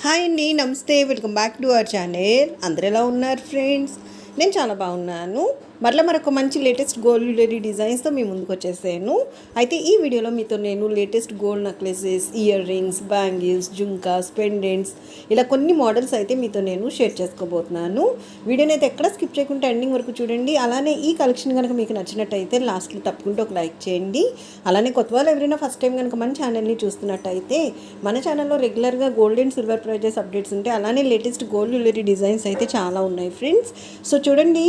Hi అండి, నమస్తే. Welcome back to our channel. అందరు ఎలా ఉన్నారు ఫ్రెండ్స్? నేను చాలా బాగున్నాను. మరొక మంచి లేటెస్ట్ గోల్డ్ జ్యువెలరీ డిజైన్స్తో మీ ముందుకు వచ్చేసాను. అయితే ఈ వీడియోలో మీతో నేను latest gold necklaces, ear rings, bangles, jhumkas, pendants ఇలా కొన్ని మోడల్స్ అయితే మీతో నేను షేర్ చేసుకోబోతున్నాను. వీడియోని అయితే ఎక్కడ స్కిప్ చేయకుండా ఎండింగ్ వరకు చూడండి. అలానే ఈ కలెక్షన్ కనుక మీకు నచ్చినట్టయితే లాస్ట్లో తప్పకుండా ఒక లైక్ చేయండి. అలానే కొత్త వాళ్ళు ఎవరైనా ఫస్ట్ టైం కనుక మన ఛానల్ని చూస్తున్నట్టయితే మన ఛానల్లో రెగ్యులర్గా gold and silver prizes updates ఉంటాయి. అలానే లేటెస్ట్ గోల్డ్ జ్యువెలరీ డిజైన్స్ అయితే చాలా ఉన్నాయి ఫ్రెండ్స్. సో చూడండి,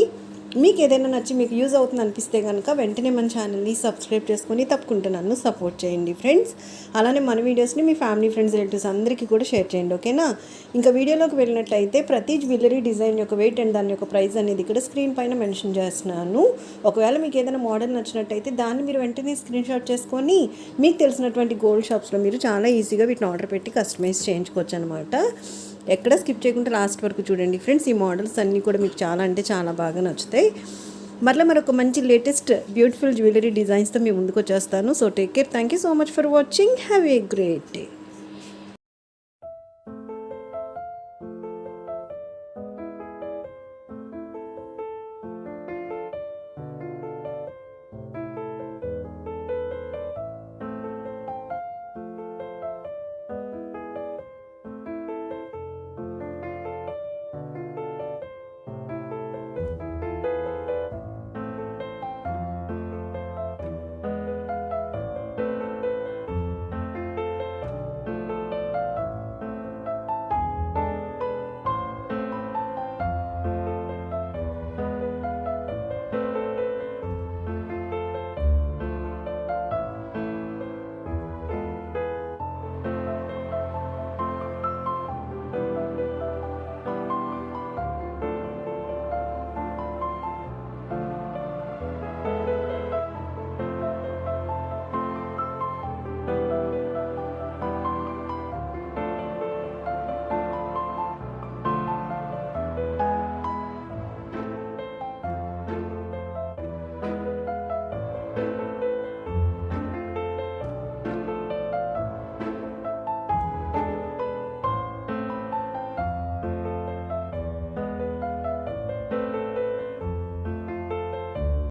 మీకు ఏదైనా నచ్చి మీకు యూజ్ అవుతుంది అనిపిస్తే కనుక వెంటనే మన ఛానల్ని సబ్స్క్రైబ్ చేసుకొని తప్పకుండా నన్ను సపోర్ట్ చేయండి ఫ్రెండ్స్. అలానే మన వీడియోస్ని మీ ఫ్యామిలీ, ఫ్రెండ్స్, రిలేటివ్స్ అందరికీ కూడా షేర్ చేయండి, ఓకేనా? ఇంకా వీడియోలోకి వెళ్ళినట్లయితే ప్రతి జ్యువెలరీ డిజైన్ యొక్క వెయిట్ అండ్ దాని యొక్క ప్రైస్ అనేది ఇక్కడ స్క్రీన్ పైన మెన్షన్ చేస్తున్నాను. ఒకవేళ మీకు ఏదైనా మోడల్ నచ్చినట్టయితే దాన్ని మీరు వెంటనే స్క్రీన్ షాట్ చేసుకొని మీకు తెలిసినటువంటి గోల్డ్ షాప్స్లో మీరు చాలా ఈజీగా వీటిని ఆర్డర్ పెట్టి కస్టమైజ్ చేయించుకోవచ్చు అనమాట. ఎక్కడ స్కిప్ చేయకుండా లాస్ట్ వరకు చూడండి ఫ్రెండ్స్. ఈ మోడల్స్ అన్నీ కూడా మీకు చాలా అంటే చాలా బాగా నచ్చుతాయి. మరొక మంచి లేటెస్ట్ బ్యూటిఫుల్ జ్యువెలరీ డిజైన్స్తో మీ ముందుకు వచ్చేస్తాను. So take care. Thank you so much for watching. Have a great day.